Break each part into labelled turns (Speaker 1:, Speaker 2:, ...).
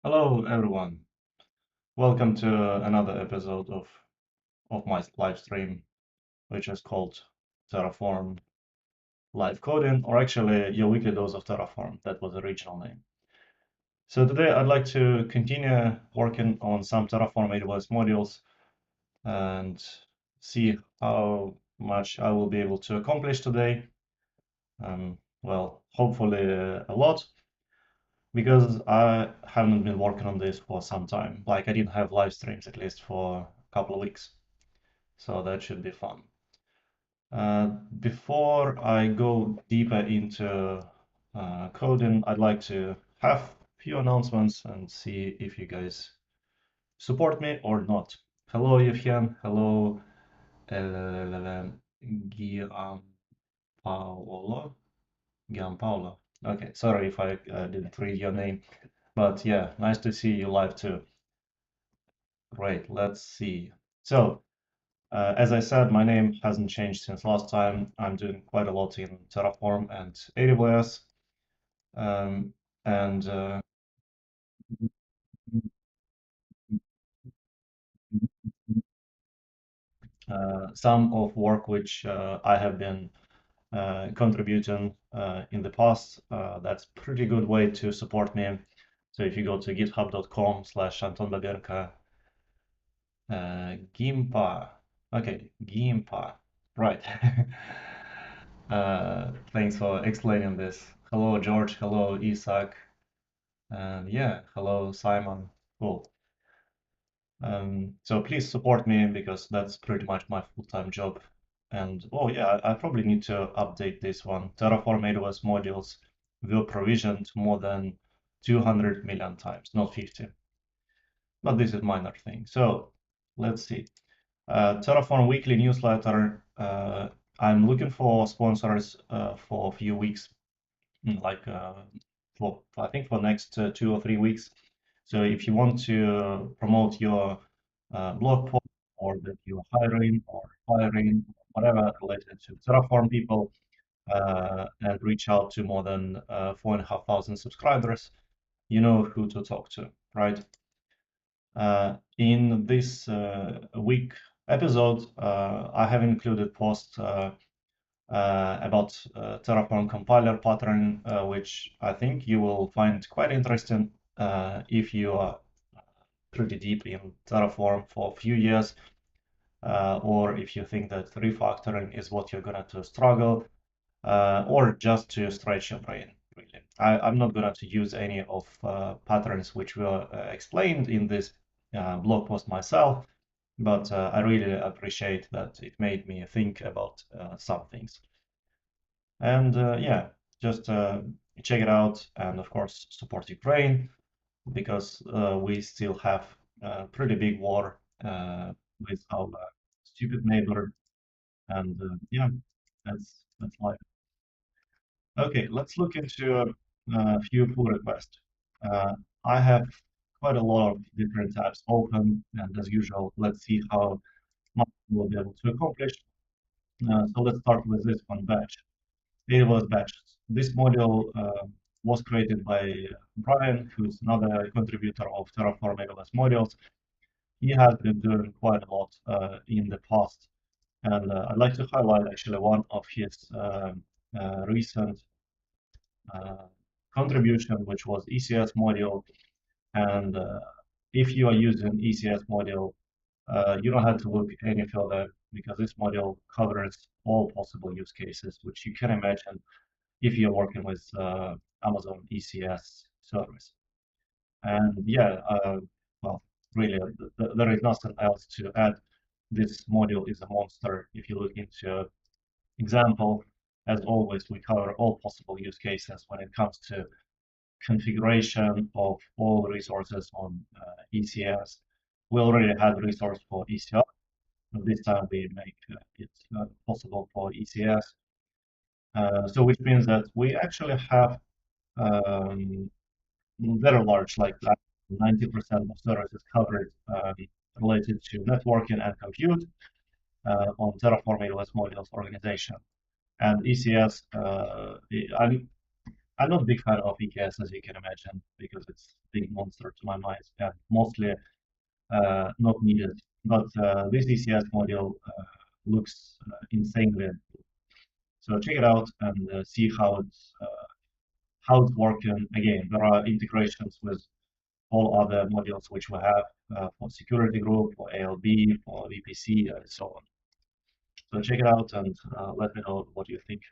Speaker 1: Hello everyone. Welcome to another episode of my live stream, which is called Terraform Live Coding, or actually your weekly dose of Terraform. That was the original name. So today I'd like to continue working on some Terraform-aws modules and see how much I will be able to accomplish today. Well, hopefully a lot, because I haven't been working on this for some time. Like I didn't have live streams at least for a couple of weeks. So that should be fun. Before I go deeper into coding, I'd like to have a few announcements and see if you guys support me or not. Hello, Evgen. Hello, Gianpaolo. Gianpaolo. Okay, sorry if I didn't read your name, but yeah, nice to see you live too. Great, let's see. So, as I said, my name hasn't changed since last time. I'm doing quite a lot in Terraform and AWS. Um, and some of work which I have been contributing in the past. That's pretty good way to support me. So if you go to github.com/AntonBabenka, Gimpa, okay, Gimpa, right. Thanks for explaining this. Hello, George. Hello, Isaac. And yeah, hello, Simon. Cool. So please support me because that's pretty much my full-time job. And oh yeah, I probably need to update this one. Terraform-aws-modules were provisioned more than 200 million times, not 50. But this is minor thing. So let's see. Terraform weekly newsletter. I'm looking for sponsors for a few weeks, like for I think for next 2 or 3 weeks. So if you want to promote your blog post or that you're hiring or firing, whatever related to Terraform people, and reach out to more than 4,500 subscribers, you know who to talk to, right? In this week episode, I have included posts about Terraform compiler pattern, which I think you will find quite interesting if you are pretty deep in Terraform for a few years, or if you think that refactoring is what you're going to struggle, or just to stretch your brain, really. I'm not going to use any of patterns which were explained in this blog post myself, but I really appreciate that it made me think about some things. And yeah, just check it out, and of course support Ukraine because we still have a pretty big war with our stupid neighbor, and yeah, that's life. Okay, let's look into a few pull requests. Uh, I have quite a lot of different tabs open, and as usual, let's see how much we'll be able to accomplish. So let's start with this one, batch. It was batches. This module was created by Brian, who's another contributor of terraform-aws-modules. He has been doing quite a lot in the past, and I'd like to highlight actually one of his recent uh, contribution, which was ECS module. And if you are using ECS module, you don't have to look any further because this module covers all possible use cases, which you can imagine if you're working with Amazon ECS service. And yeah, well, really, there is nothing else to add. This module is a monster. If you look into example, as always, we cover all possible use cases when it comes to configuration of all the resources on ECS. We already had resource for ECR, but this time we make it possible for ECS. So which means that we actually have very large, like 90% of services covered related to networking and compute on Terraform-aws-modules organization. And ECS, I'm not a big fan of EKS, as you can imagine, because it's a big monster to my mind, and mostly not needed. But this ECS module looks insanely. So check it out and see how it's working. Again, there are integrations with all other modules which we have for security group, for ALB, for VPC, and so on. So check it out and let me know what you think.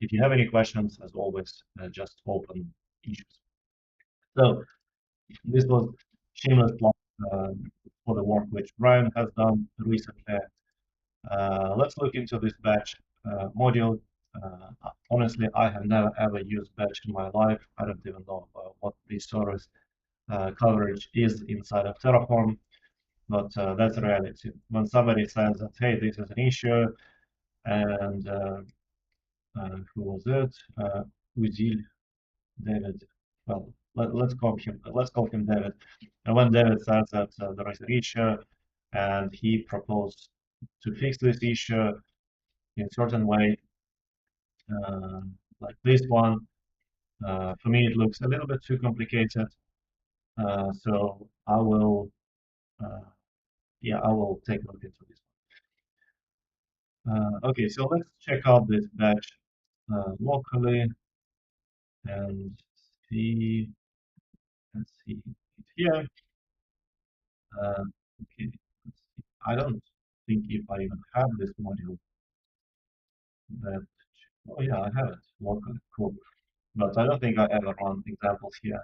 Speaker 1: If you have any questions, as always, just open issues. So this was shameless plug for the work which Brian has done recently. Let's look into this batch module. Honestly, I have never ever used batch in my life. I don't even know what the service coverage is inside of Terraform, but that's the reality. When somebody says that, hey, this is an issue, and who was it? Uzil David. Well, let's call him David. And when David says that there is an issue, and he proposed to fix this issue in a certain way, uh, like this one, for me it looks a little bit too complicated. So I will, yeah, I will take a look into this one. Okay, so let's check out this batch locally and see. Let's see it here. Okay, let's see. I don't think if I even have this module that. Oh yeah, I have it locally. Cool. But I don't think I ever run examples here.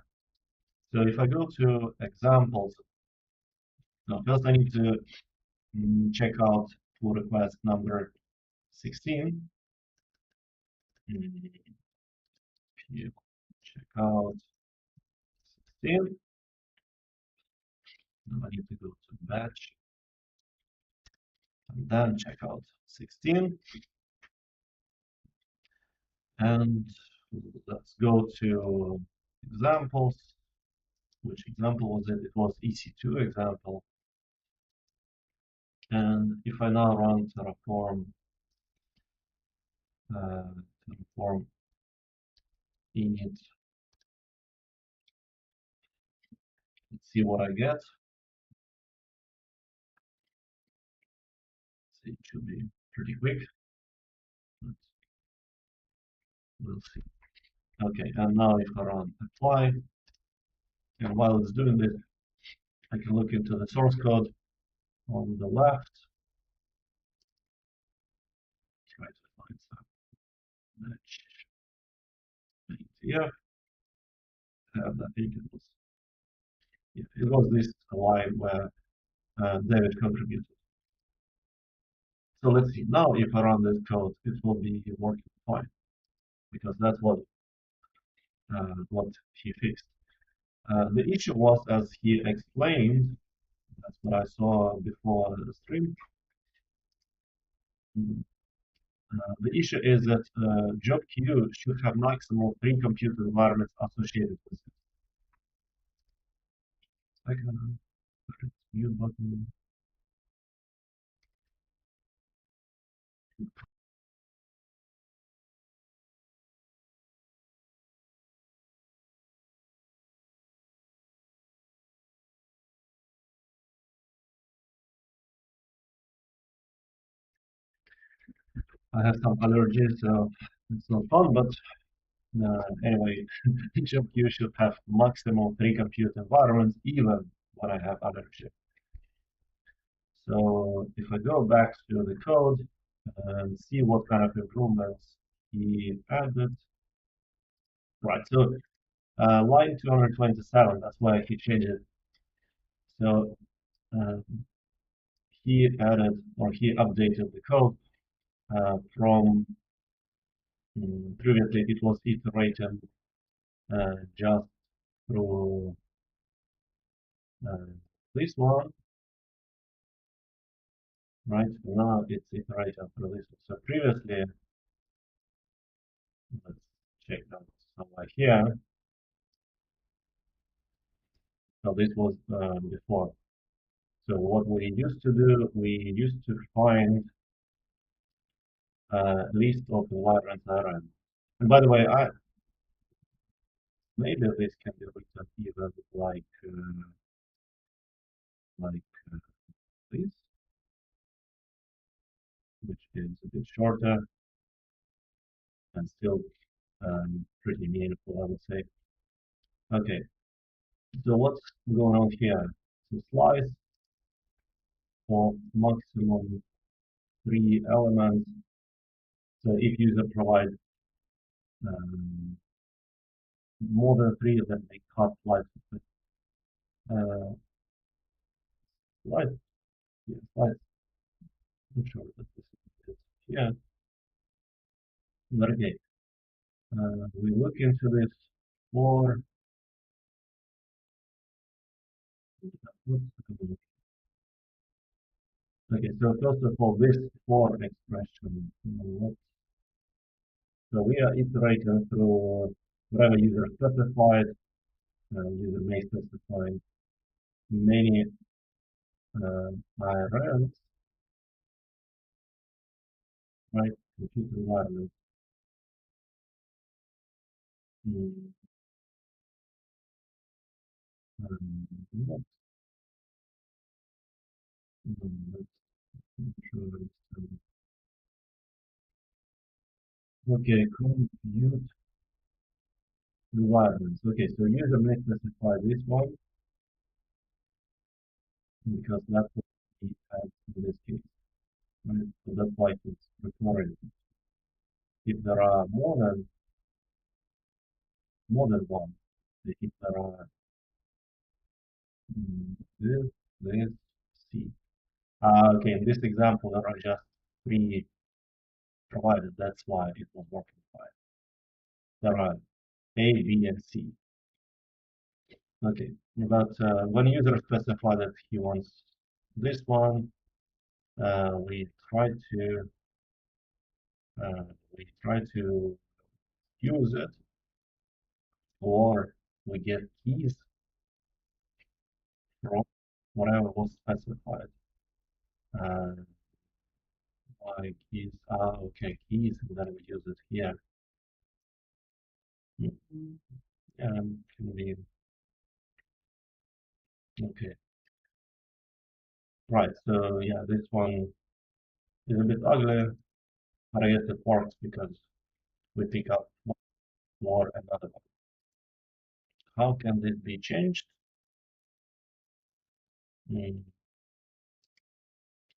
Speaker 1: So if I go to examples, now first I need to check out pull request number 16. Here, check out 16. Now I need to go to batch and then check out 16. And let's go to examples. Which example was it? It was EC2 example. And if I now run terraform init, let's see what I get. It should be pretty quick. We'll see. Okay, and now if I run apply, and while it's doing this, I can look into the source code on the left. Try to find some match here. And I think it was this line where David contributed. So let's see. Now, if I run this code, it will be working fine because that's what he fixed. The issue was, as he explained, that's what I saw before the stream. The issue is that job queue should have maximum 3 compute environments associated with it. I can mute button. I have some allergies, so it's not fun, but anyway, job queue should have maximum 3 compute environments, even when I have allergy. So if I go back to the code and see what kind of improvements he added, right? So line 227, that's why he changed it. So he added or he updated the code from previously it was iterated just through this one, right? Now it's iterated through this one. So previously, let's check out somewhere here. So this was before. So what we used to do, we used to find a list of environments around. And by the way, Maybe this can be written even like this, which is a bit shorter and still pretty meaningful, I would say. Okay, so what's going on here? So slice for maximum 3 elements. So if user provides um, more than three, then they cut slice. Uh, slice, yeah, slice. I'm sure that this is here. But okay, we look into this for okay. So first of all, this for expression. So we are iterating through whatever user specified. User may specify many IRLs, right? Computer environment. Mm, not, not sure okay, compute environments. Okay, so user may specify this one because that's what we have in this case, right? So that's why it's recorded. If there are more than one, if there are this, C. Okay, in this example, there are just three provided. That's why it was working fine. There are A, B, and C. Okay, but when user specify that he wants this one, we try to uh, use it, or we get keys from whatever was specified. Uh, like keys, okay, keys, and then we use it here. Can be okay. Right. So yeah, this one is a bit ugly, but I guess it works because we pick up more another one. How can this be changed? Mm,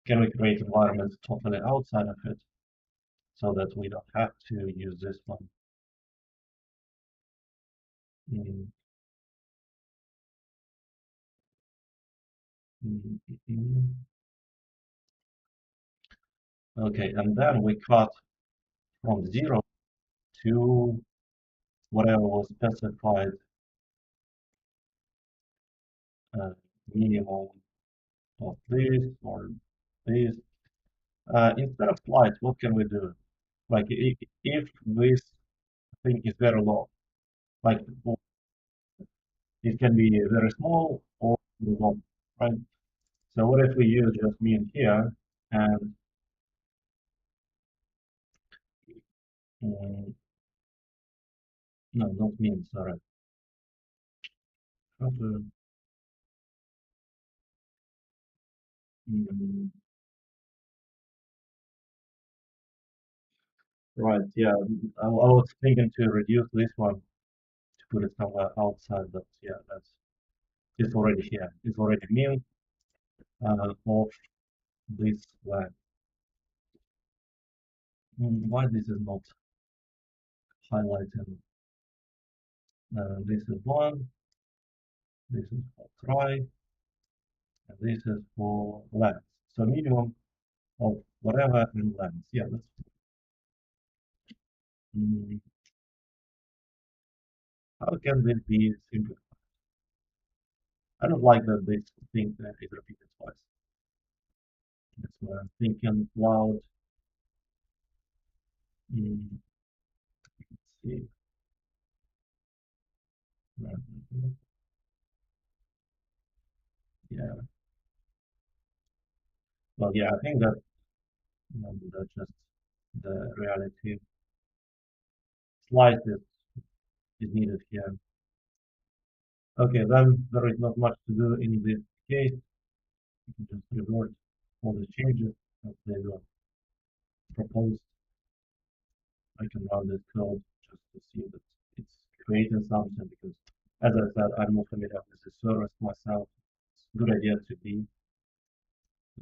Speaker 1: Can we create environments totally outside of it so that we don't have to use this one? Mm, mm, mm. Okay, and then we cut from 0 to whatever was specified uh, minimum of this or this. Instead of flights, what can we do? Like if this thing is very low, like it can be very small or long, right? So what if we use just mean here and mm, no, not mean, sorry. How to, mm, right, yeah, I was thinking to reduce this one to put it somewhere outside, but yeah, it's already here. It's already mean of this line. Why this is not highlighted? This is one, this is for try, and this is for length. So minimum of whatever in length. Yeah, that's mm, how can this be simple? I don't like that this thing that is repeated twice. That's what I'm thinking loud. Let's see. Yeah. Well, yeah, I think that that's just the reality. Slice is needed here. Okay, then there is not much to do in this case. You can just revert all the changes as they were proposed. I can run this code just to see that it's creating something because, as I said, I'm not familiar with the service myself. It's a good idea to be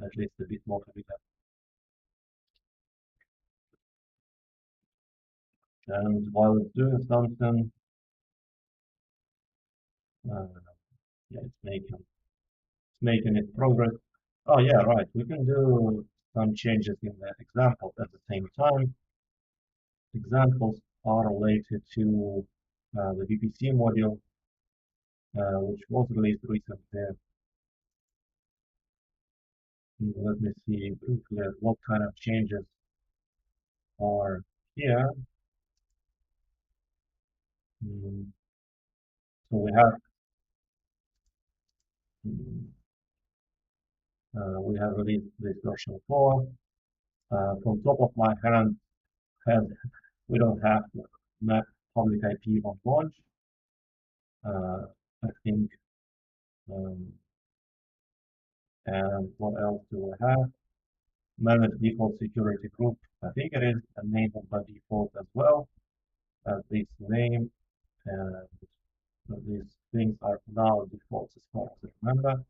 Speaker 1: at least a bit more familiar. And while it's doing something, uh, yeah, it's making its progress. Oh yeah, right. We can do some changes in the example at the same time. Examples are related to the VPC module, which was released recently. Let me see briefly what kind of changes are here. Mm, So mm, we have released this version 4. From top of my head, we don't have map public IP on launch. I think, um, and what else do we have? Manage default security group. I think it is enabled by default as well as this name. And so these things are now defaults as far as I remember.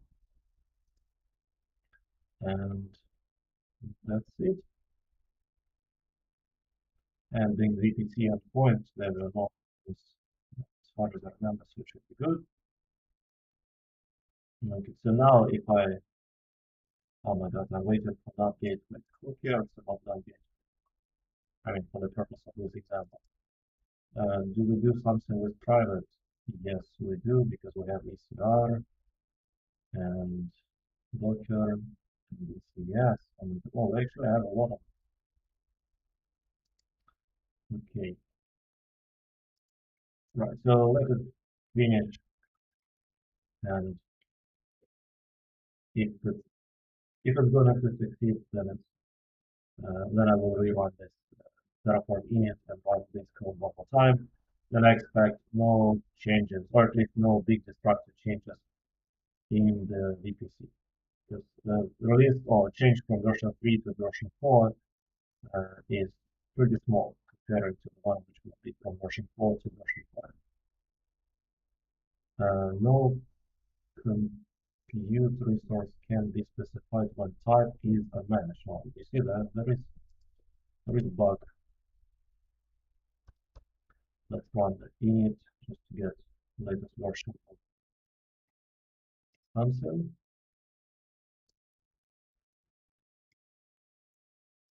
Speaker 1: And that's it. And in VPC endpoints, they will not use, as far as I remember, so it should be good. Okay, so now if oh my god, I waited for that gateway. Who cares about that gateway? I mean, for the purpose of this example. Do we do something with private? Yes, we do, because we have ECR and Docker and ECS. And oh, actually, I have a lot of. Okay, right. So let it finish, and if it if it's going to succeed, then I will rerun this Terraform init and run this code one more time. Then I expect no changes, or at least no big destructive changes in the VPC. Because the release or change from version 3 to version 4 is pretty small compared to the one which will be from version 4 to version 5. No compute resource can be specified when type is unmanaged. Well, you see that there is a bug. Let's run the init just to get the latest version of something.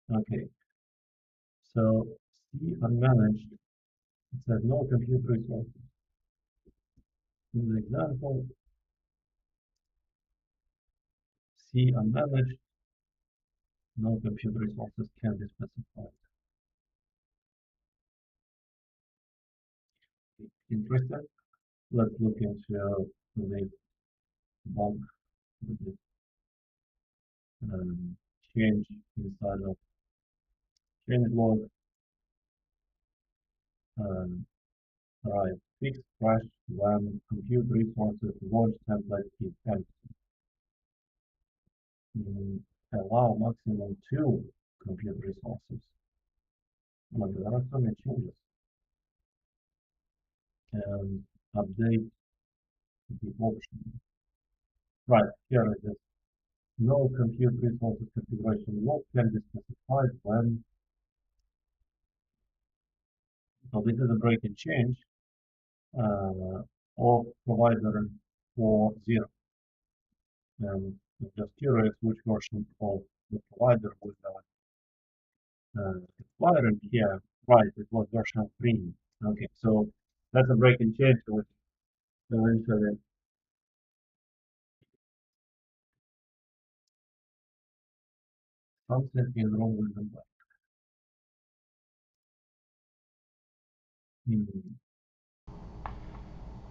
Speaker 1: Okay, so C unmanaged, it says no compute resources. In the example, C unmanaged, no compute resources can be specified. Interested? Let's look into the bug, the change inside of change log. Right, fix crash when compute resources launch template is empty. Allow maximum 2 compute resources. But there are so many changes. And update the option. Right, here it is. No compute resources configuration log can be specified when. So this is a break and change of provider 4.0. And I'm just curious which version of the provider will expiring here. Right, it was version 3. Okay, so that's a break and change which eventually something is wrong with the bug. Hmm.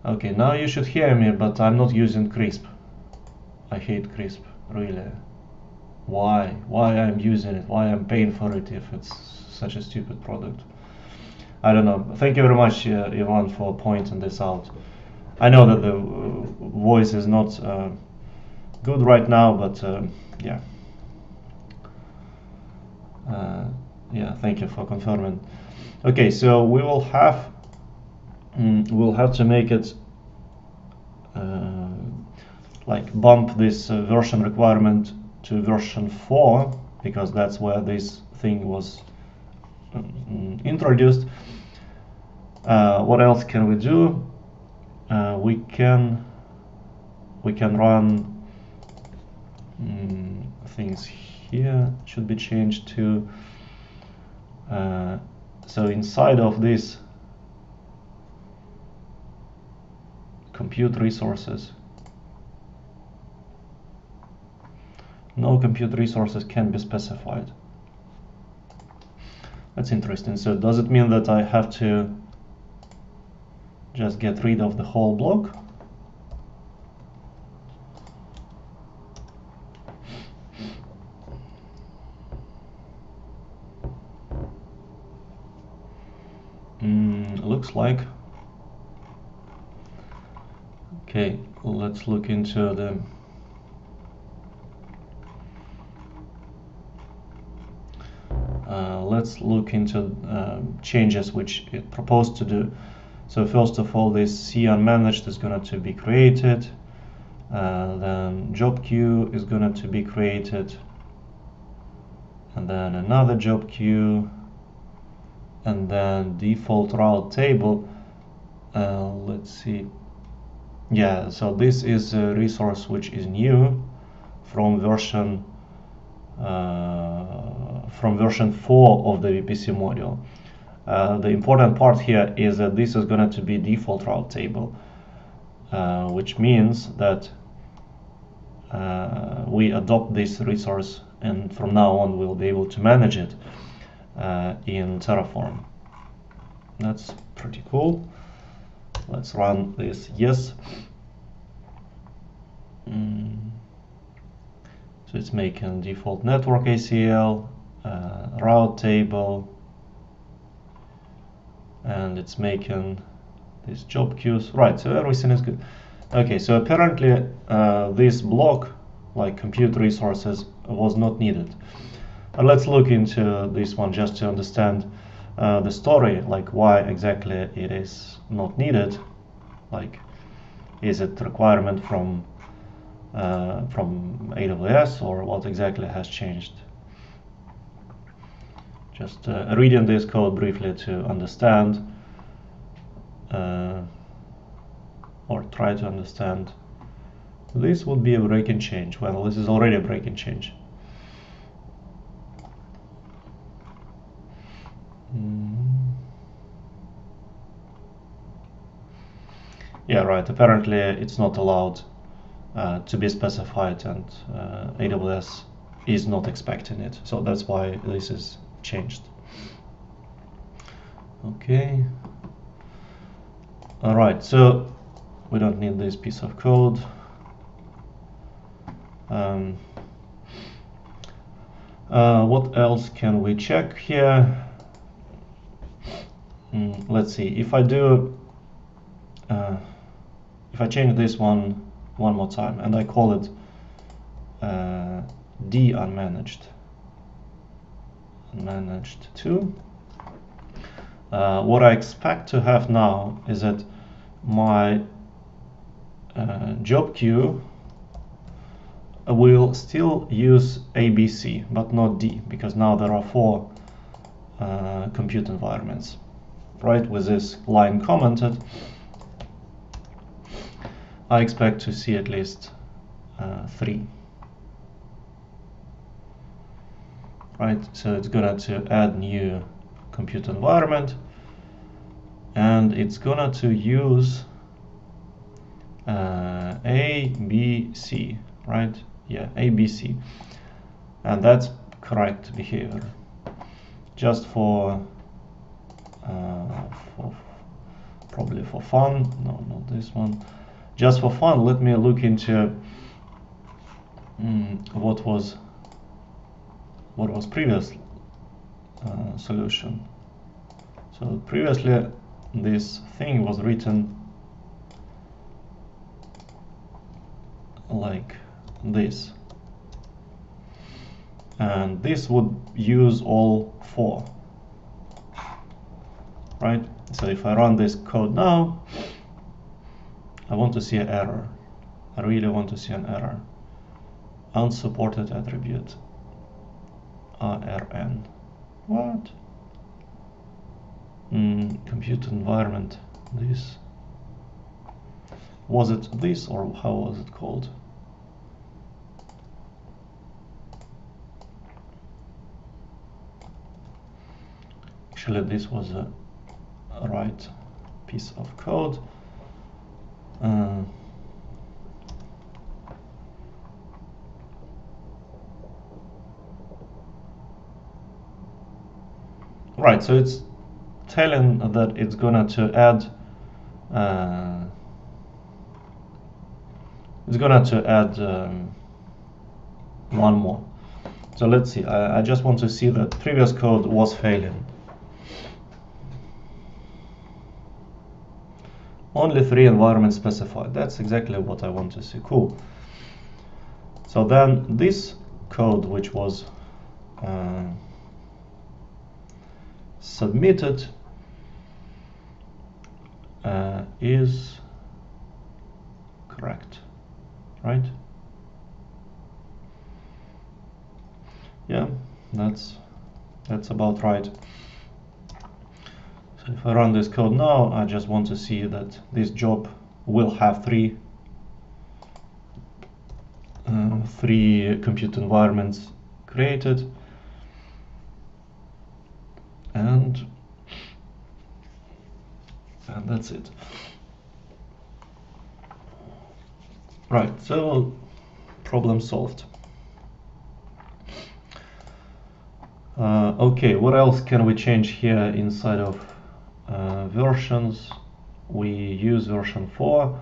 Speaker 1: Okay, now you should hear me, but I'm not using crisp. I hate crisp, really. Why? Why I'm using it? Why I'm paying for it if it's such a stupid product? I don't know. Thank you very much, Ivan, for pointing this out. I know that the voice is not good right now, but yeah. Yeah, thank you for confirming. Okay, so we will have we'll have to make it like bump this version requirement to version 4, because that's where this thing was introduced. What else can we do? We can run things here. Should be changed to so inside of this compute resources, no compute resources can be specified. That's interesting. So does it mean that I have to just get rid of the whole block? Looks like. Okay, let's look into the changes which it proposed to do. So first of all, this C unmanaged is going to be created. Then job queue is going to be created, and then another job queue, and then default route table. Let's see. Yeah, so this is a resource which is new from version 4 of the VPC module. The important part here is that this is going to be default route table, which means that we adopt this resource, and from now on we'll be able to manage it in Terraform. That's pretty cool. Let's run this. Yes. So it's making default network ACL, route table, and it's making these job queues. Right, so everything is good. Okay, so apparently this block, like compute resources, was not needed. Let's look into this one just to understand the story, like why exactly it is not needed. Like, is it requirement from AWS, or what exactly has changed? Just reading this code briefly to understand, or try to understand. This would be a break and change. Well, this is already a break and change. Yeah, right. Apparently, it's not allowed to be specified, and AWS is not expecting it. So that's why this is changed. Okay. All right. So we don't need this piece of code. What else can we check here? Let's see. If I do, if I change this one more time and I call it D unmanaged 2, what I expect to have now is that my job queue will still use ABC but not D, because now there are 4 compute environments, right? With this line commented, I expect to see at least 3. Right, so it's gonna to add new compute environment, and it's gonna to use ABC, right? Yeah, ABC, and that's correct behavior. Just for probably for fun. No, not this one. Just for fun, let me look into what was previous solution. So previously this thing was written like this, and this would use all 4, right? So if I run this code now, I want to see an error. I really want to see an error. Unsupported attribute ARN. What? Compute environment. This. Was it this, or how was it called? Actually, this was a right piece of code. Right, so it's telling that it's gonna to add one more. So let's see. I just want to see that previous code was failing. Only 3 environments specified. That's exactly what I want to see. Cool. So then this code, which was submitted, is correct, right? Yeah, that's about right. So if I run this code now, I just want to see that this job will have 3 compute environments created, and that's it. Right, so problem solved. Okay, what else can we change here inside of versions? We use version 4.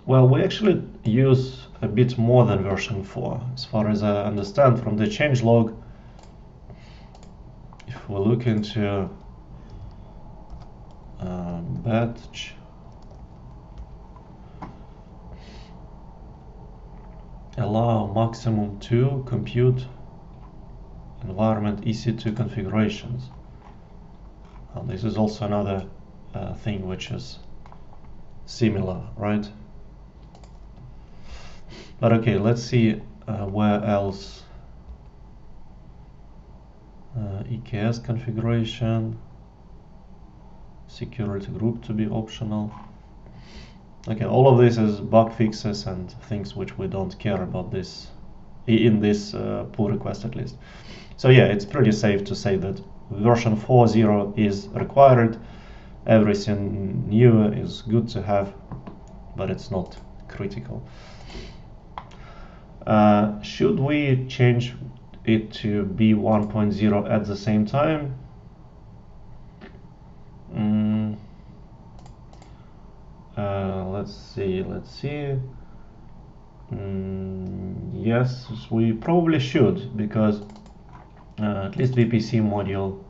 Speaker 1: Well, we actually use a bit more than version 4, as far as I understand from the changelog. If we look into batch, allow maximum 2 compute environment EC2 configurations. This is also another thing which is similar, right? But okay, let's see where else. EKS configuration, security group to be optional. Okay, all of this is bug fixes and things which we don't care about this in this pull request, at least. So yeah, it's pretty safe to say that version 4.0 is required. Everything new is good to have, but it's not critical. Should we change it to be 1.0 at the same time? Let's see. Yes, we probably should, because at least VPC module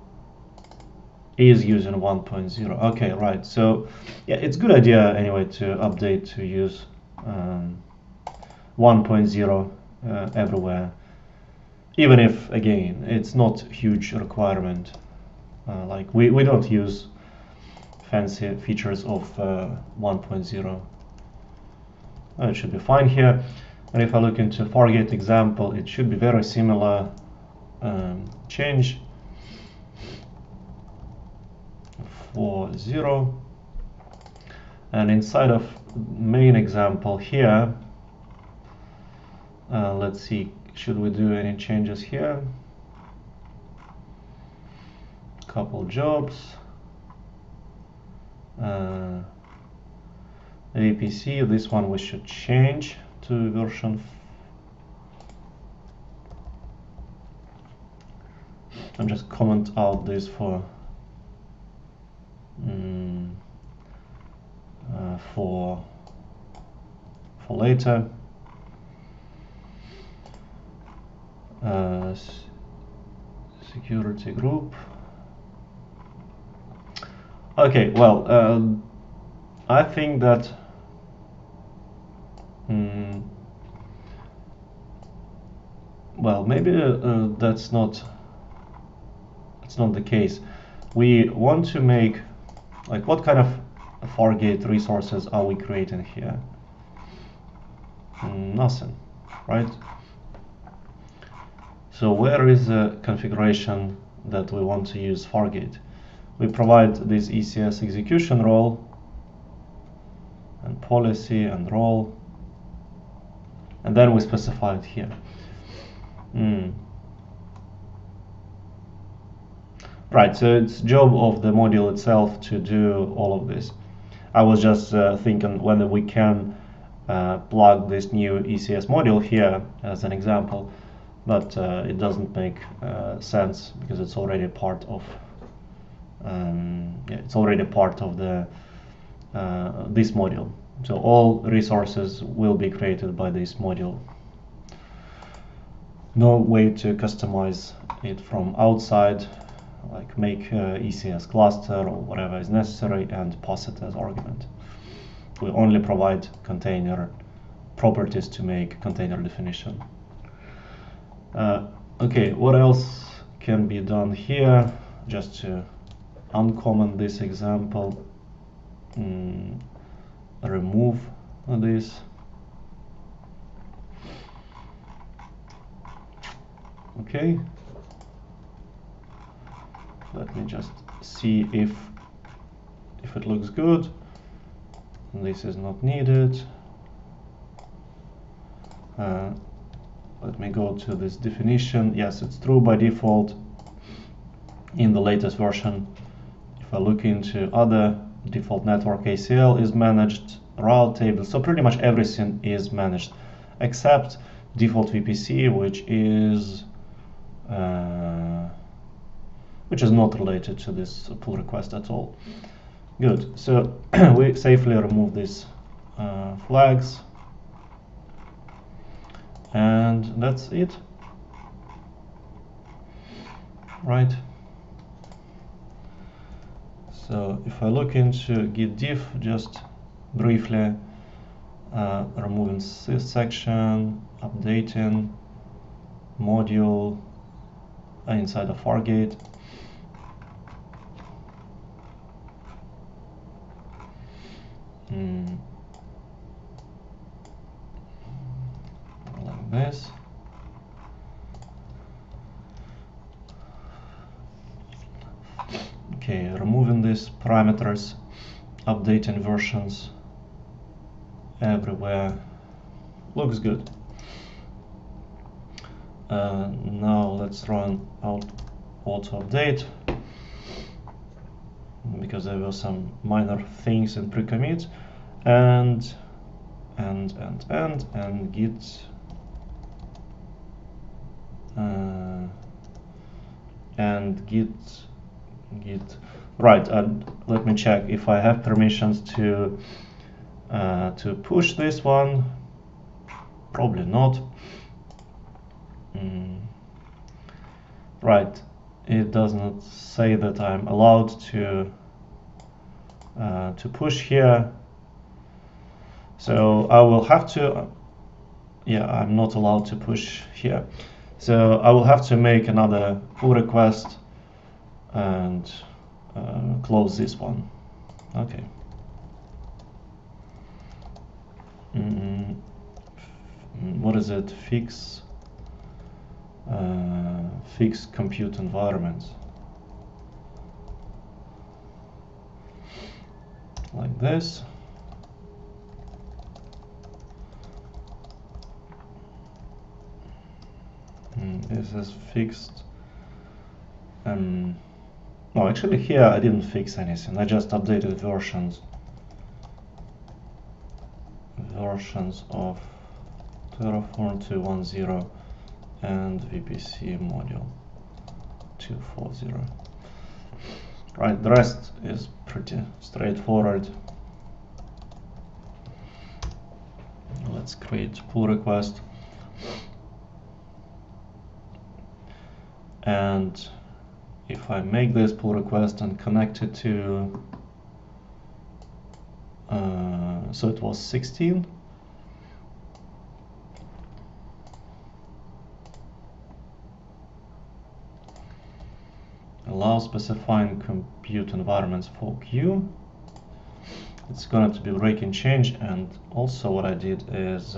Speaker 1: is using 1.0. Okay, right. So yeah, it's a good idea anyway to update to use 1.0 everywhere, even if again it's not a huge requirement. Like we don't use fancy features of 1.0. It should be fine here. And if I look into Fargate example, it should be very similar change. 4.0, and inside of main example here, let's see, should we do any changes here? Couple jobs, APC, this one we should change to version. I'm just comment out this for later. Security group. Okay, well, I think that well, maybe that's not the case. We want to make, like, what kind of Fargate resources are we creating here? Nothing, right? So where is the configuration that we want to use Fargate? We provide this ECS execution role and policy and role, and then we specify it here. Right, so it's job of the module itself to do all of this. I was just thinking whether we can plug this new ECS module here as an example, but it doesn't make sense because it's already part of the this module. So all resources will be created by this module. No way to customize it from outside, like make ECS cluster or whatever is necessary and pass it as argument. We only provide container properties to make container definition. Okay, what else can be done here? Just to uncomment this example, remove this. Okay, let me just see if it looks good. This is not needed. Let me go to this definition. Yes, it's true by default in the latest version. If I look into other, default network ACL is managed, route table, so pretty much everything is managed except default VPC, which is not related to this pull request at all. Good, so we safely remove these flags, and that's it, right? So if I look into git diff, just briefly, removing this section, updating module inside of Fargate. Like this. Okay, removing these parameters, updating versions everywhere. Looks good. Now let's run auto update, because there were some minor things in pre-commit, and git right. Let me check if I have permissions to push this one. Probably not. Right, it does not say that I'm allowed to push here, so I will have to, yeah, I'm not allowed to push here, so I will have to make another pull request and close this one. Okay. What is it? Fix compute environments, like this. This is fixed. No, actually here I didn't fix anything. I just updated versions of Terraform 2.10 and VPC module 2.4.0. Right, the rest is pretty straightforward. Let's create pull request, and if I make this pull request and connect it to so it was 16. allow specifying compute environments for Q. It's going to be breaking change, and also what I did is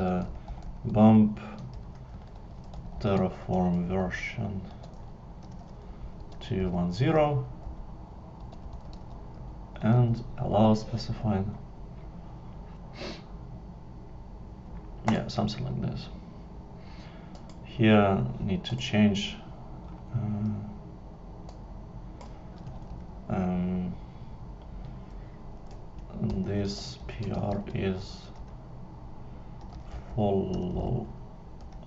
Speaker 1: bump Terraform version to 1.0 and allow specifying, yeah, something like this. Here need to change this PR is follow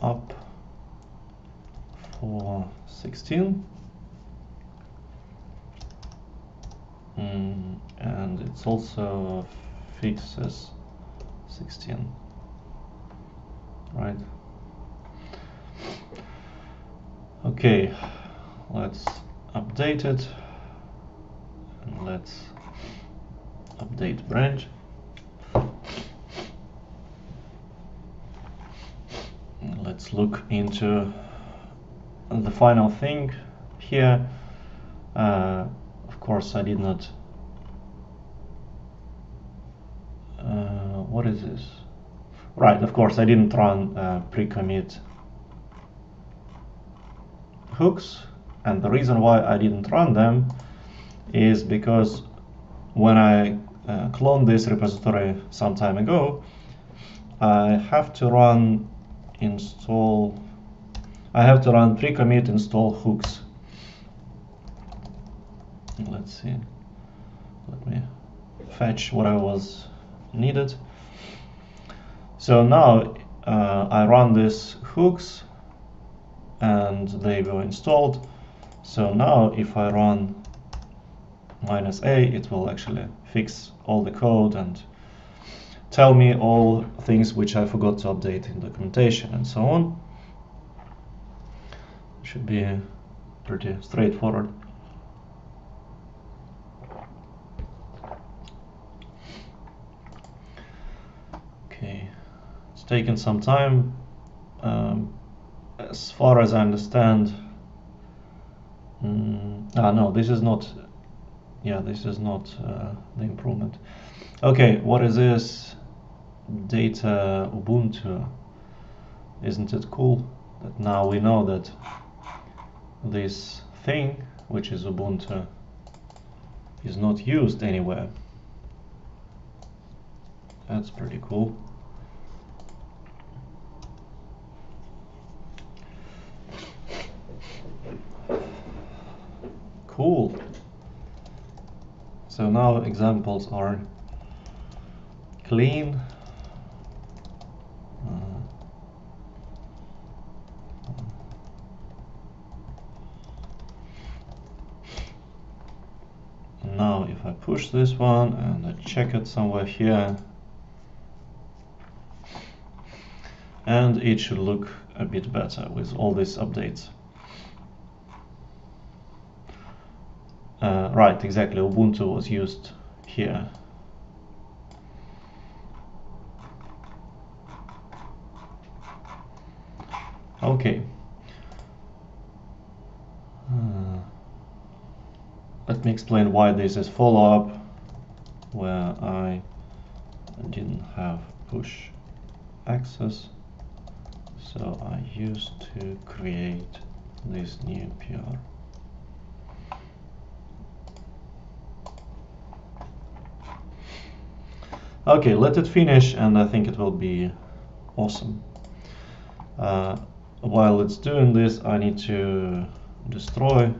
Speaker 1: up for 16, and it's also fixes 16, right? Okay, let's update it, and let's update branch. Let's look into the final thing here. Of course, I did not. What is this? Right, of course, I didn't run pre-commit hooks, and the reason why I didn't run them is because when I cloned this repository some time ago, I have to run pre-commit install hooks. Let's see. Let me fetch whatever was needed. So now I run these hooks and they were installed. So now if I run -a, it will actually fix all the code and tell me all things which I forgot to update in documentation and so on. Should be pretty straightforward. Okay, it's taken some time. As far as I understand, no, this is not. Yeah, this is not the improvement. Okay, what is this? Data Ubuntu. Isn't it cool that now we know that this thing, which is Ubuntu, is not used anywhere? That's pretty cool. Cool. So now examples are clean. Now if I push this one and I check it somewhere here, and it should look a bit better with all these updates. Right, exactly, Ubuntu was used here. Okay. Let me explain why this is follow-up, where I didn't have push access. So I used to create this new PR. Okay, let it finish, and I think it will be awesome. While it's doing this, I need to destroy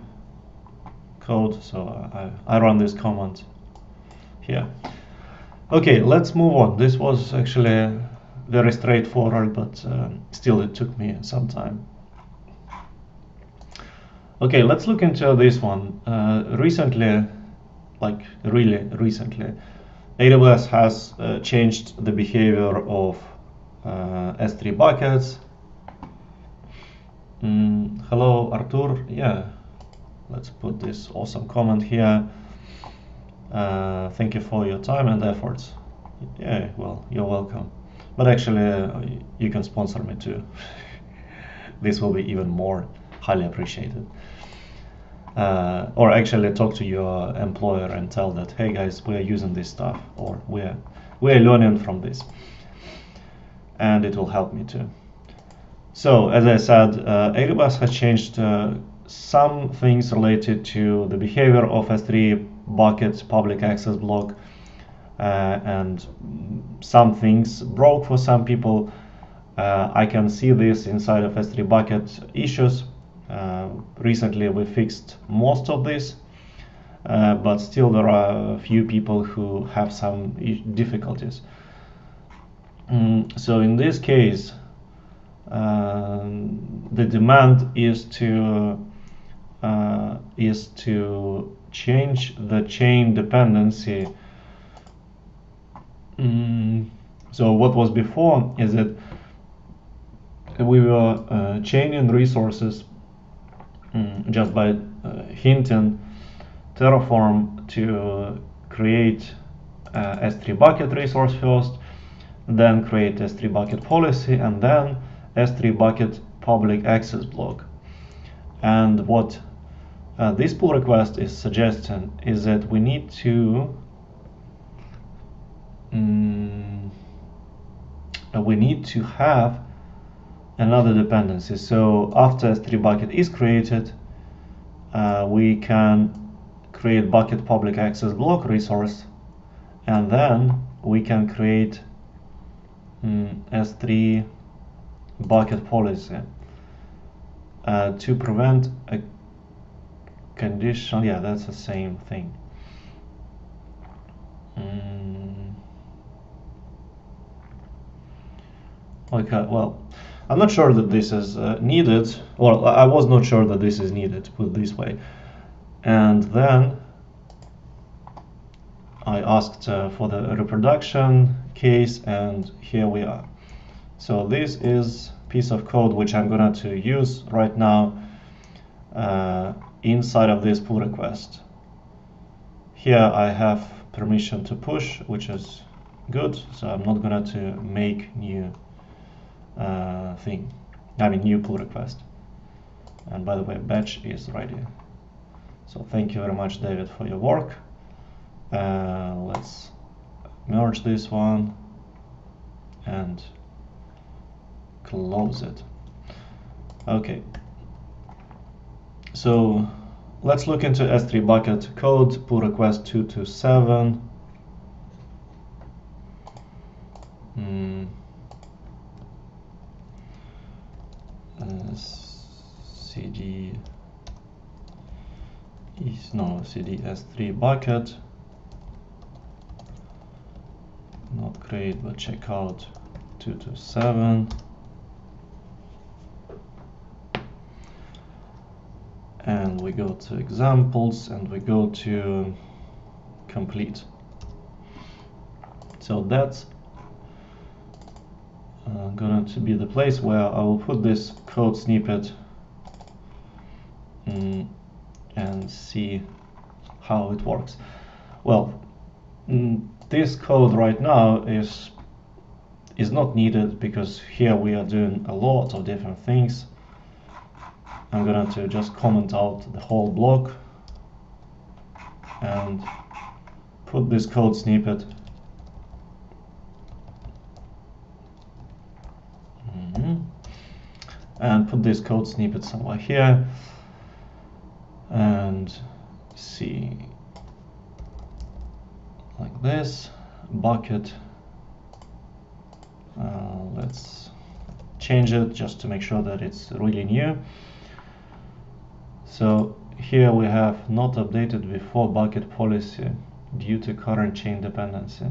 Speaker 1: code, so I run this command here. Okay, let's move on. This was actually very straightforward, but still it took me some time. Okay, let's look into this one. Recently, like really recently, AWS has changed the behavior of S3 buckets. Hello, Artur. Yeah, let's put this awesome comment here. Thank you for your time and efforts. Yeah, well, you're welcome. But actually, you can sponsor me too. This will be even more highly appreciated. or actually talk to your employer and tell that, hey guys, we're using this stuff, or we're learning from this, and it will help me too. So as I said, AWS has changed some things related to the behavior of S3 bucket public access block, and some things broke for some people. I can see this inside of S3 bucket issues. Recently we fixed most of this, but still there are a few people who have some difficulties. So in this case, the demand is to change the chain dependency. So what was before is that we were chaining resources just by hinting Terraform to create S3 bucket resource first, then create S3 bucket policy, and then S3 bucket public access block. And what this pull request is suggesting is that we need to have another dependency. So after S3 bucket is created, we can create bucket public access block resource, and then we can create S3 bucket policy to prevent a condition. Yeah, that's the same thing. Okay, well, I'm not sure that this is needed, or I was not sure that this is needed, put it this way. And then I asked for the reproduction case, and here we are. So this is a piece of code which I'm going to use right now inside of this pull request. Here I have permission to push, which is good, so I'm not going to make new new pull request. And by the way, batch is ready. So thank you very much, David, for your work. Let's merge this one and close it. Okay. So let's look into S3 bucket code, pull request 227. CD S3 bucket, not create but check out 227, and we go to examples and we go to complete. So that's going to be the place where I will put this code snippet and see how it works. Well, this code right now is not needed because here we are doing a lot of different things. I'm going to just comment out the whole block and put this code snippet and put this code snippet somewhere here and see, like this bucket. Let's change it just to make sure that it's really new. So here we have not updated before bucket policy due to current chain dependency.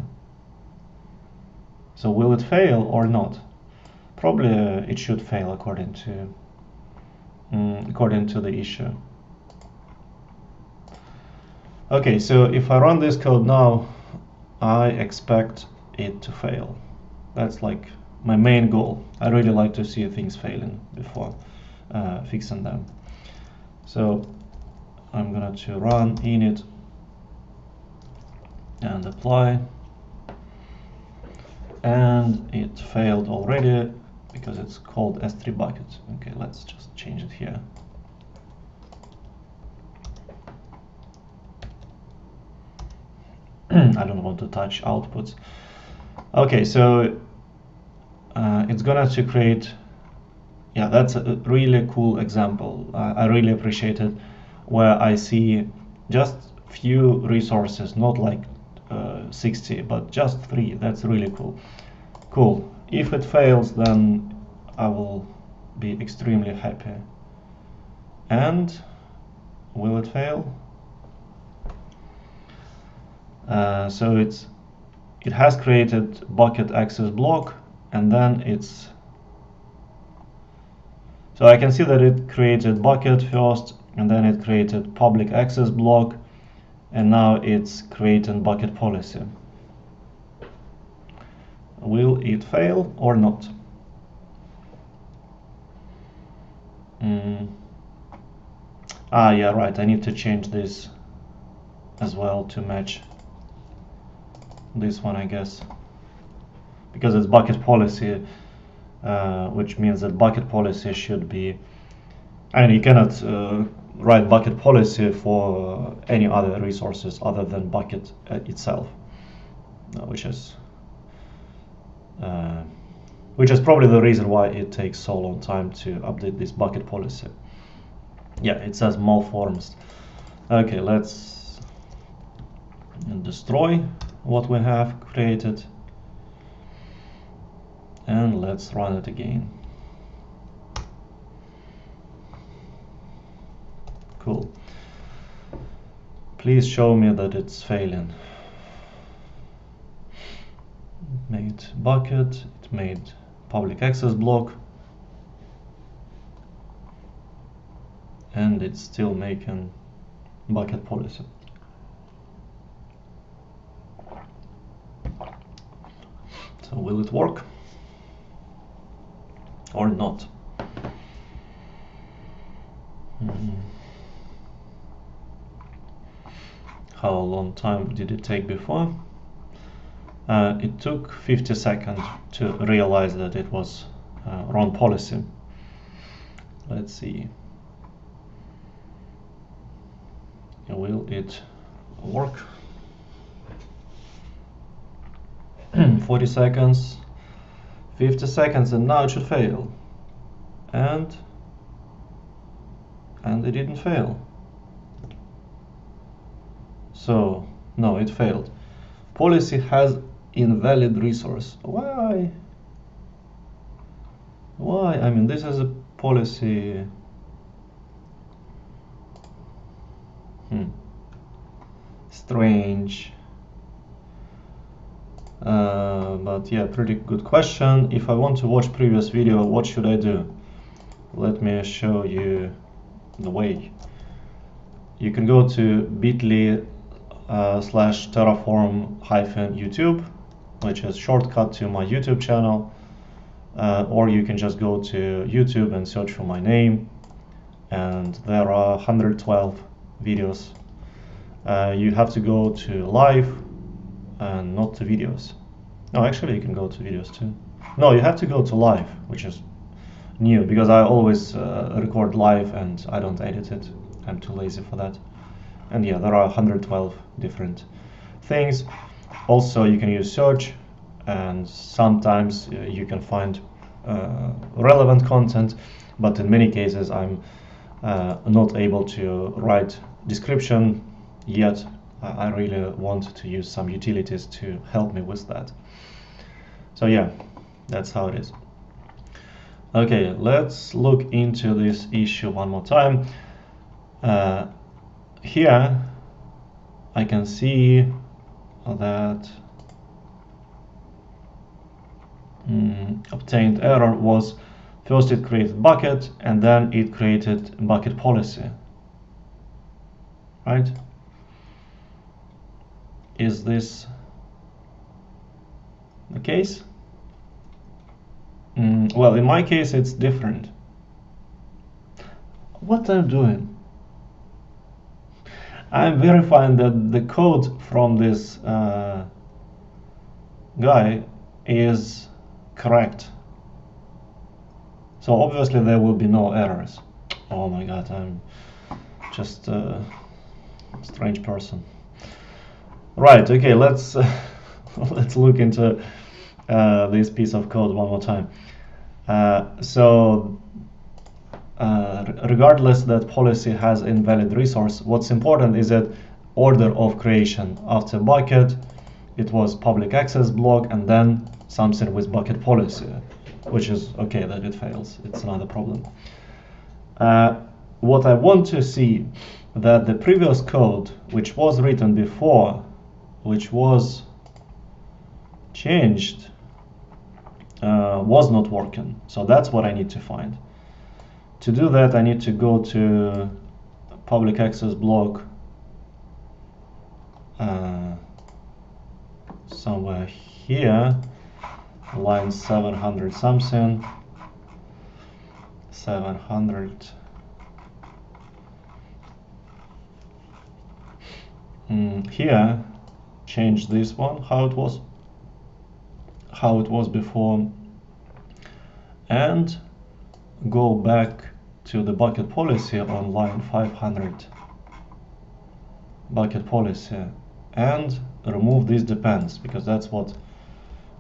Speaker 1: So will it fail or not? Probably it should fail according to the issue. Okay, so if I run this code now, I expect it to fail. That's like my main goal. I really like to see things failing before fixing them. So I'm going to run init and apply, and it failed already because it's called S3 bucket. Okay, let's just change it here. I don't want to touch outputs. Okay, so it's gonna to create. Yeah, that's a really cool example. I really appreciate it, where I see just few resources, not like 60, but just 3. That's really cool. Cool. If it fails, then I will be extremely happy. And will it fail? So it has created bucket access block, and then it's, so I can see that it created bucket first, and then it created public access block, and now it's creating bucket policy. Will it fail or not? Yeah, right, I need to change this as well to match this one, I guess, because it's bucket policy, which means that bucket policy should be, I mean, you cannot write bucket policy for any other resources other than bucket itself, which is probably the reason why it takes so long time to update this bucket policy. Yeah, it says malformed. Okay, let's destroy what we have created, and let's run it again. Cool. Please show me that it's failing. It made bucket, it made public access block, and it's still making bucket policy. So will it work or not? How long time did it take before? It took 50 seconds to realize that it was wrong policy. Let's see. Will it work? 40 seconds, 50 seconds, and now it should fail. And it didn't fail. So, no, it failed. Policy has invalid resource. Why? Why? I mean, this is a policy. Strange. But yeah, pretty good question. If I want to watch previous video, what should I do? Let me show you the way. You can go to bit.ly/terraform-YouTube, which is shortcut to my YouTube channel, or you can just go to YouTube and search for my name, and there are 112 videos. You have to go to live and not to videos. No, actually you can go to videos too. No, you have to go to live, which is new because I always record live and I don't edit it. I'm too lazy for that. And yeah, there are 112 different things. Also, you can use search, and sometimes you can find relevant content, but in many cases I'm not able to write description yet. I really want to use some utilities to help me with that. So yeah, that's how it is. Okay, let's look into this issue one more time. Here I can see that obtained error was first it created bucket and then it created bucket policy, right? Is this the case? Well, in my case it's different. What I'm doing? I'm verifying that the code from this guy is correct. So obviously there will be no errors. Oh my god, I'm just a strange person. Right, okay, let's let's look into this piece of code one more time. Regardless that policy has invalid resource, what's important is that order of creation. After bucket, it was public access block and then something with bucket policy, which is okay that it fails. It's not a problem. What I want to see that the previous code, which was written before, which was changed, was not working. So that's what I need to find. To do that, I need to go to public access block somewhere here, line 700 something, 700. Here, change this one, how it was before, and go back to the bucket policy on line 500, bucket policy, and remove these depends, because that's what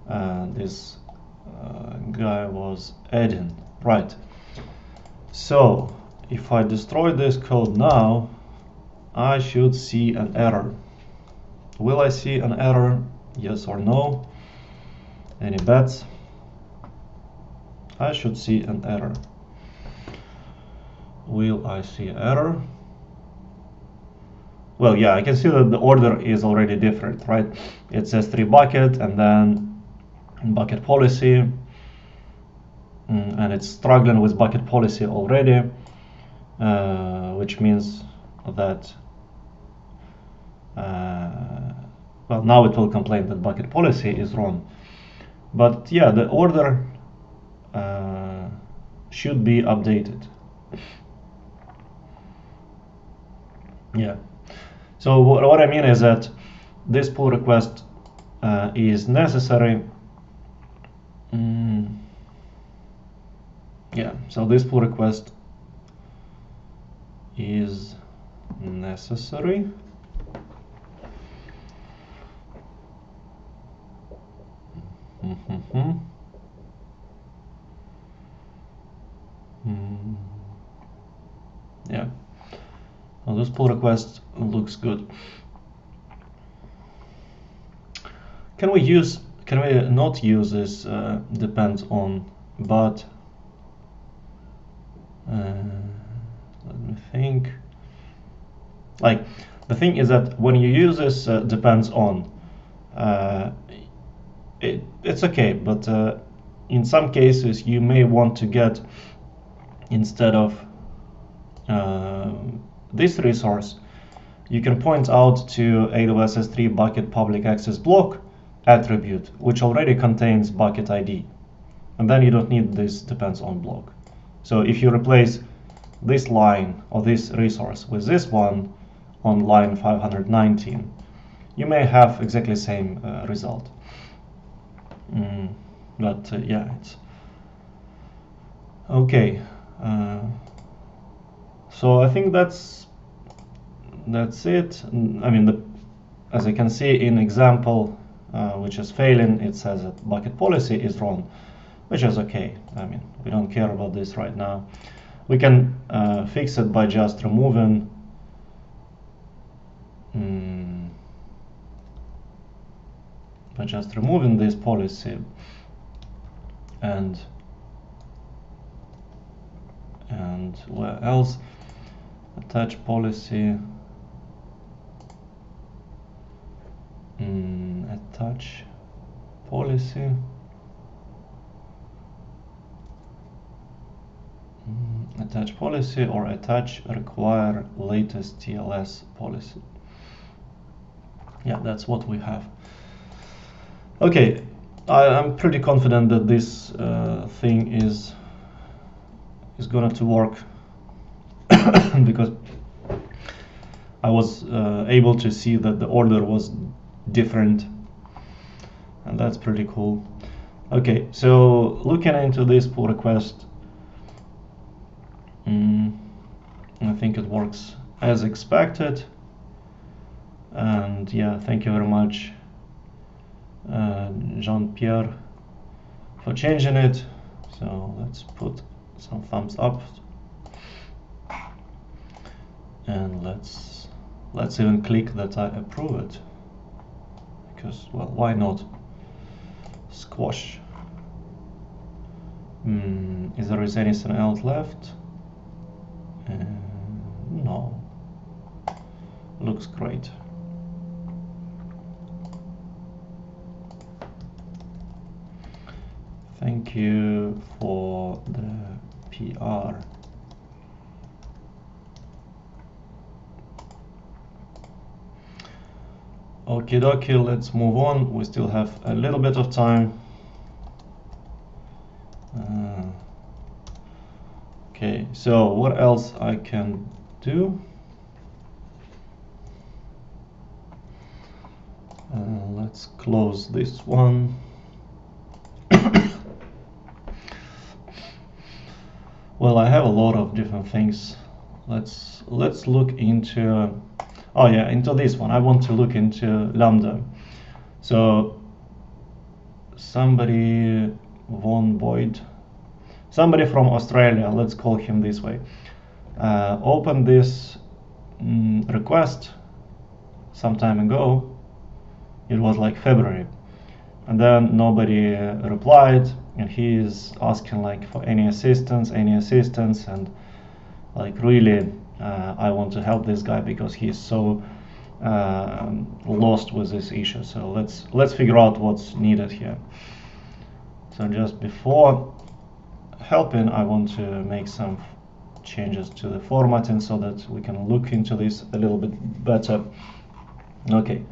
Speaker 1: this guy was adding. Right, so if I destroy this code now, I should see an error. Will I see an error? Yes or no? Any bets? I should see an error. Will I see error? Well, yeah, I can see that the order is already different, right? It says 3 bucket and then bucket policy, and it's struggling with bucket policy already, which means that well, now it will complain that bucket policy is wrong. But yeah, the order should be updated. Yeah. So what I mean is that this pull request is necessary. Yeah, so this pull request is necessary. Yeah, well, this pull request looks good. Can we not use this depends on, but let me think. Like, the thing is that when you use this depends on, it's okay, but in some cases you may want to get, instead of this resource, you can point out to AWS S3 bucket public access block attribute, which already contains bucket ID, and then you don't need this depends on block. So if you replace this line or this resource with this one on line 519, you may have exactly the same result. But yeah, it's okay. So I think that's it. I mean, as you can see in example, which is failing, it says that bucket policy is wrong, which is okay. I mean, we don't care about this right now. We can fix it by just removing this policy and where else? Attach policy, attach policy, attach policy, or attach require latest TLS policy. Yeah, that's what we have. Okay, I'm pretty confident that this thing is going to work because I was able to see that the order was different, and that's pretty cool. Okay, so looking into this pull request, I think it works as expected. And yeah, thank you very much, Jean-Pierre, for changing it. So let's put some thumbs up, and let's even click that I approve it, because, well, why not? Squash. Is there anything else left? No. Looks great. Thank you for the PR. Okie dokie, let's move on. We still have a little bit of time. Okay, so what else I can do? Let's close this one. Well, I have a lot of different things. Let's look into, oh yeah, into this one. I want to look into Lambda. So somebody von Boyd, somebody from Australia, let's call him this way, opened this request some time ago. It was like February, and then nobody replied, and he is asking like for any assistance, and like really I want to help this guy because he's so lost with this issue. So let's figure out what's needed here. So just before helping, I want to make some changes to the formatting so that we can look into this a little bit better. Okay,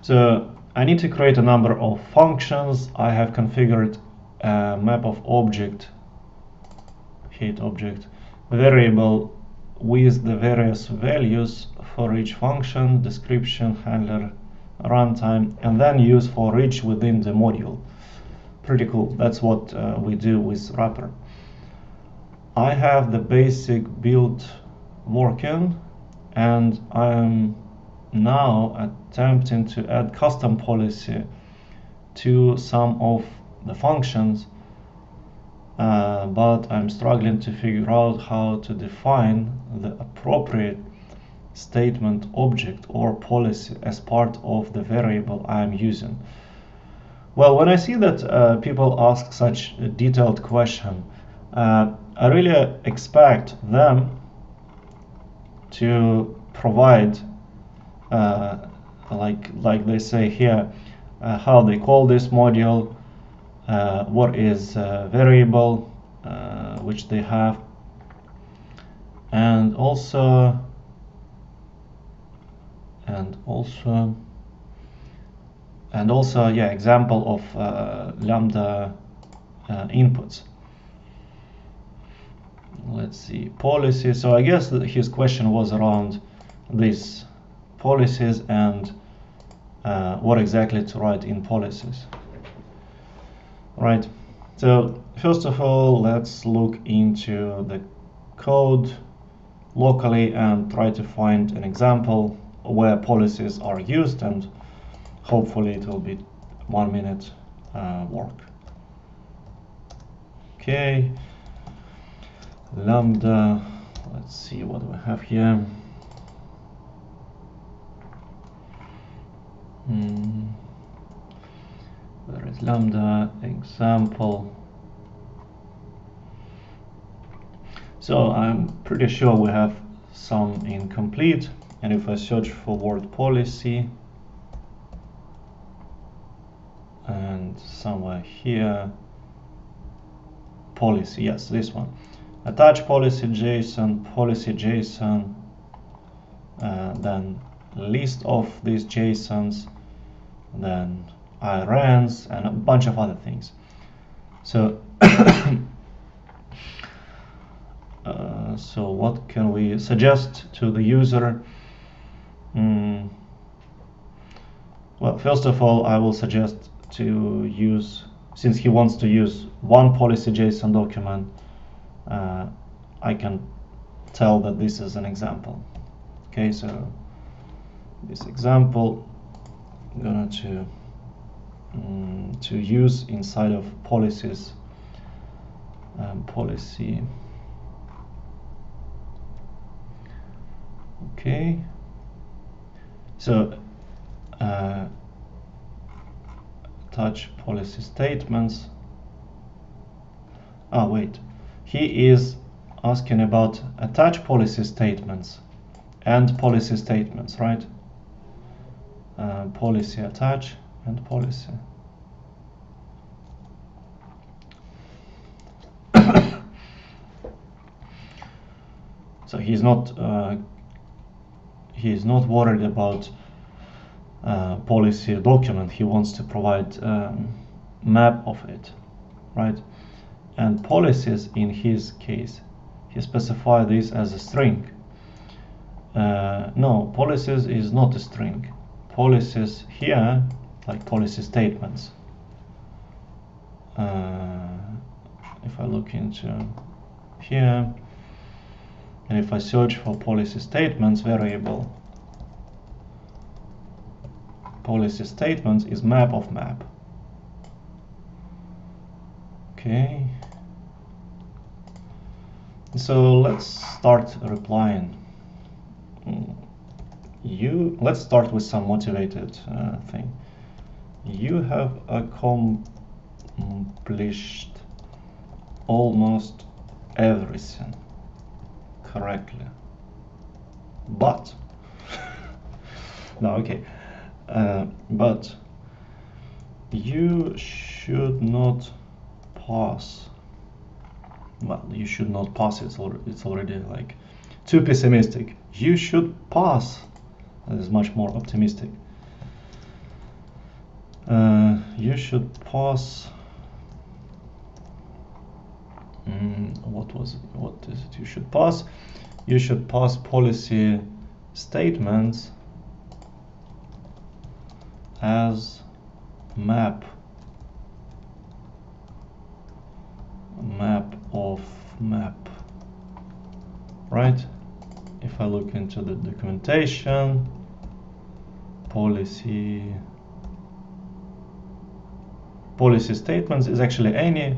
Speaker 1: so I need to create a number of functions. I have configured a map of object, hit object, variable with the various values for each function, description, handler, runtime, and then use for each within the module. Pretty cool. That's what we do with wrapper. I have the basic build working, and I'm now attempting to add custom policy to some of the functions, but I'm struggling to figure out how to define the appropriate statement object or policy as part of the variable I'm using. Well, when I see that people ask such a detailed question, I really expect them to provide like they say here, how they call this module, what is variable which they have, and also yeah, example of Lambda inputs. Let's see, policy. So I guess his question was around these policies and what exactly to write in policies. Right. So first of all, let's look into the code locally and try to find an example where policies are used, and hopefully it will be 1 minute work. Okay. Lambda, let's see what we have here. Where is Lambda example? So I'm pretty sure we have some incomplete, and if I search for word policy and somewhere here, policy, yes, this one. Attach policy JSON, policy JSON, then list of these JSONs, then IRNs, and a bunch of other things. So, so what can we suggest to the user? Well, first of all, I will suggest to use, since he wants to use one policy JSON document, I can tell that this is an example. Okay, so this example I'm gonna to use inside of policies. Policy. Okay. So touch policy statements. Ah, wait. He is asking about attach policy statements and policy statements, right? Policy attach and policy. So he's not worried about policy document. He wants to provide map of it, right? And policies, in his case, he specified this as a string. No, policies is not a string. Policies here, like policy statements. If I look into here, and if I search for policy statements variable, policy statements is map of map. Okay. So let's start replying. Let's start with some motivated thing. You have accomplished almost everything correctly, but no, okay, but you should not pass. Well, you should not pass. It's already like too pessimistic. You should pass. That is much more optimistic. You should pass. What is it? You should pass. You should pass policy statements as map of map, right? If I look into the documentation, policy statements is actually any,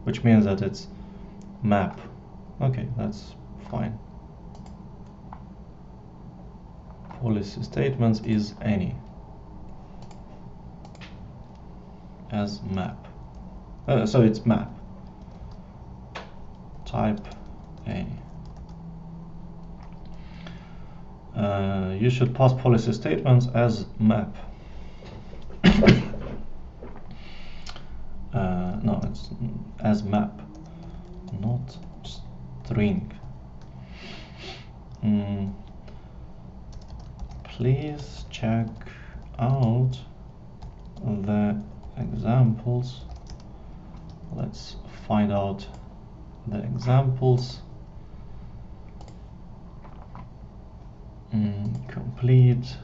Speaker 1: which means that it's map. Okay, that's fine. Policy statements is any as map. So it's map. Type any. You should pass policy statements as map. No, it's as map, not string. Please check out the examples. Let's find out the examples. Complete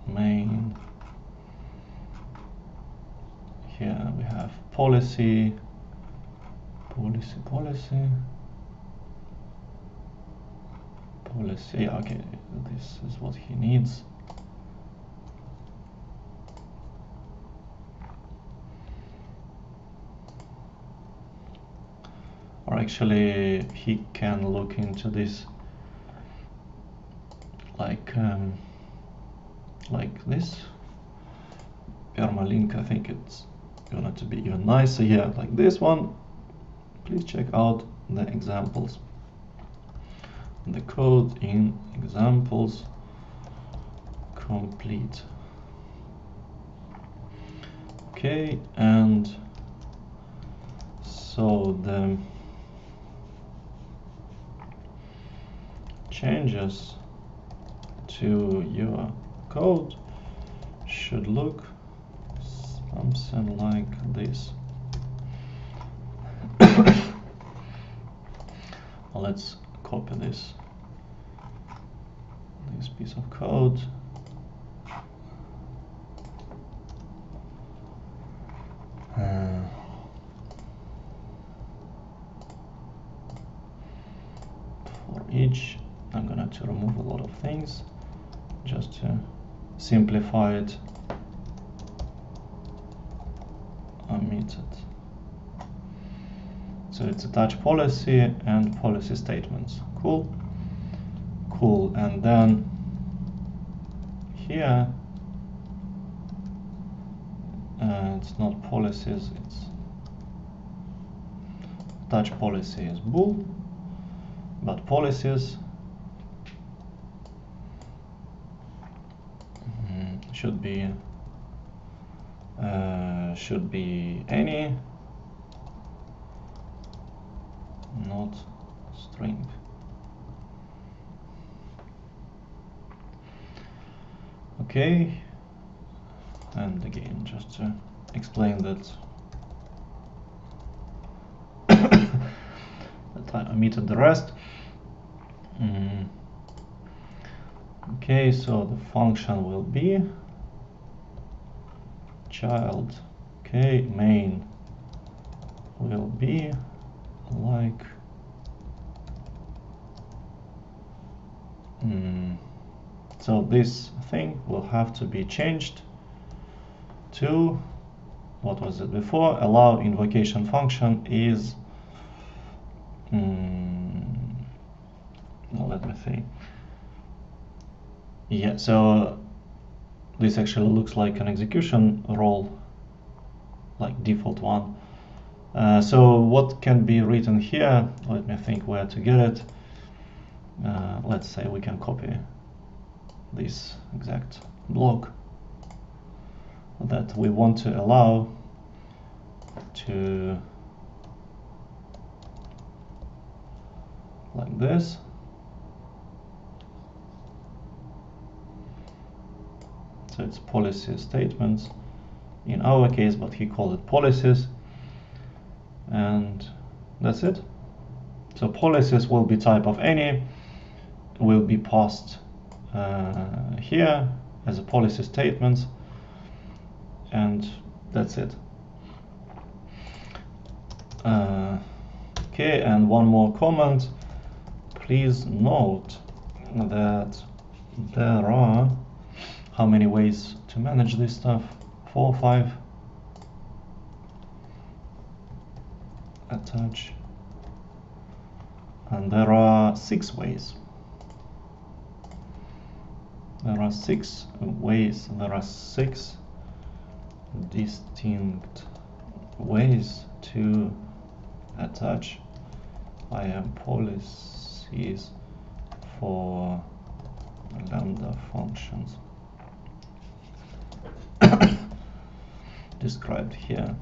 Speaker 1: main. Here we have policy. Yeah, okay, this is what he needs. Or actually, he can look into this like this. Permalink, I think it's going to be even nicer. Yeah, like this one. Please check out the examples. The code in examples complete. Okay, and so the changes to your code should look something like this. Let's copy this piece of code. For each, I'm gonna to remove a lot of things. just to simplify it. Omitted. So it's attach policy and policy statements. Cool. Cool. And then here it's not policies, it's attach policy is bool, but policies should be any, not string. Okay, and again, just to explain that that I omitted the rest. Okay, so the function will be child. Okay, main will be like so this thing will have to be changed to, what was it before? Allow invocation function is let me see. Yeah, so this actually looks like an execution role, like default one. So what can be written here? Let me think where to get it. Let's say we can copy this exact block that we want to allow to, like this. So it's policy statements in our case, but he called it policies, and that's it. So policies will be type of any, will be passed here as a policy statements, and that's it. Okay, and one more comment. Please note that there are, how many ways to manage this stuff? 4 or 5. Attach. And there are 6 ways. There are 6 ways. There are 6 distinct ways to attach IAM policies for lambda functions described here.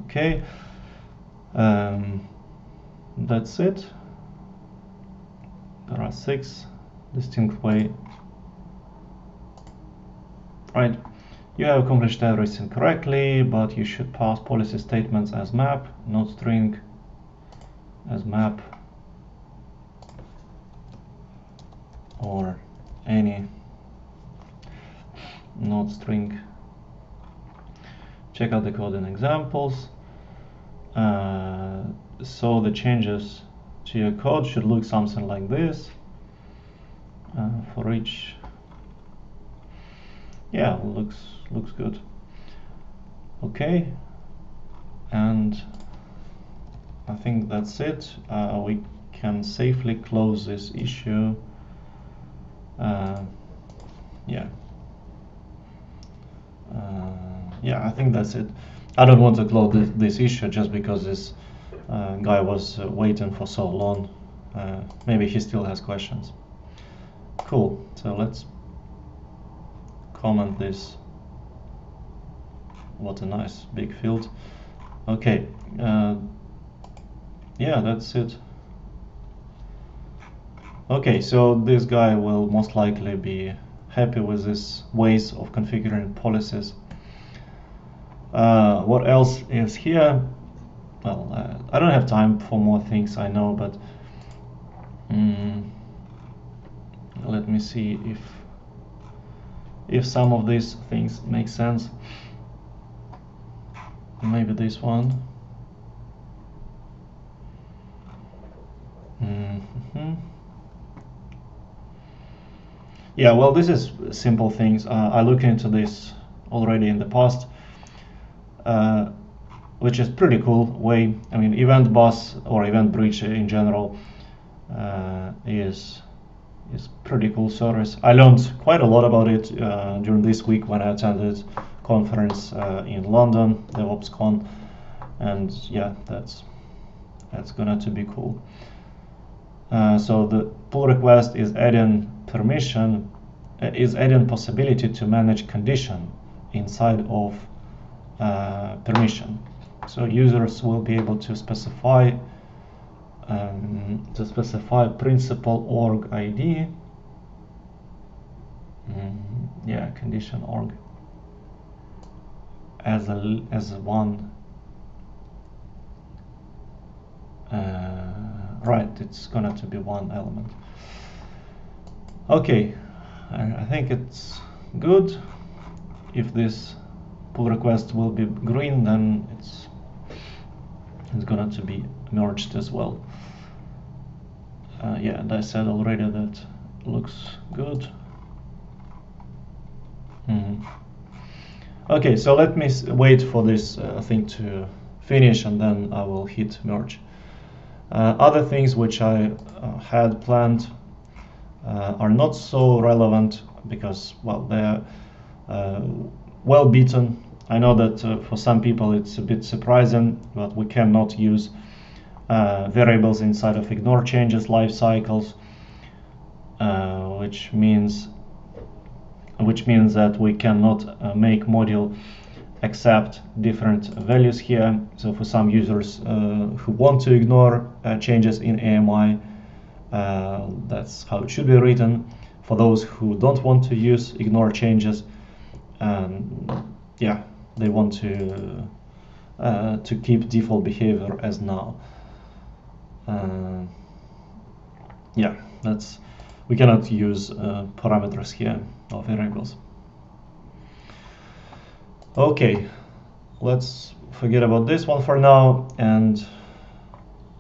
Speaker 1: Okay, that's it. There are 6 distinct ways. Right, you have accomplished everything correctly, but you should pass policy statements as map, not string, as map, or any, not string. Check out the code and examples. So the changes to your code should look something like this. For each, yeah, looks good. Okay, and I think that's it. We can safely close this issue. Yeah, I think that's it. I don't want to close this issue just because this guy was waiting for so long. Maybe he still has questions. Cool, so let's comment this. What a nice big field. Okay, yeah, that's it. Okay, so this guy will most likely be happy with this ways of configuring policies. What else is here? Well, I don't have time for more things, I know, but let me see if some of these things make sense. Maybe this one. Yeah, well, this is simple things. I looked into this already in the past, uh, which is pretty cool way. I mean, event bus or event bridge in general is pretty cool service. I learned quite a lot about it during this week when I attended conference in London, DevOpsCon, and yeah, that's gonna to be cool. So the pull request is adding permission, is adding possibility to manage condition inside of permission. So users will be able to specify principal org ID. Yeah, condition org as one. Right, it's gonna to be one element. Okay, I think it's good. If this pull request will be green, then it's gonna to be merged as well. Yeah, and I said already that looks good. Okay, so let me wait for this thing to finish, and then I will hit merge. Other things which I had planned are not so relevant because, well, they're well beaten. I know that for some people it's a bit surprising, but we cannot use variables inside of ignore changes life cycles, which means that we cannot make module accept different values here. So for some users who want to ignore changes in AMI, that's how it should be written. For those who don't want to use ignore changes, yeah, they want to keep default behavior as now. Yeah, we cannot use parameters here or variables. Okay, let's forget about this one for now, and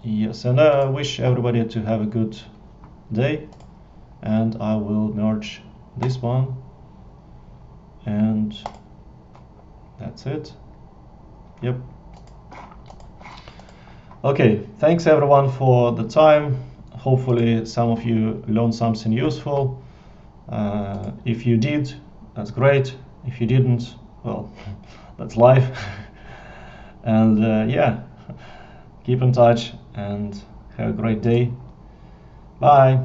Speaker 1: yes, and I wish everybody to have a good day, and I will merge this one, and that's it. Yep. Okay, thanks everyone for the time. Hopefully some of you learned something useful. If you did, that's great. If you didn't, well, that's life. And yeah, keep in touch and have a great day. Bye.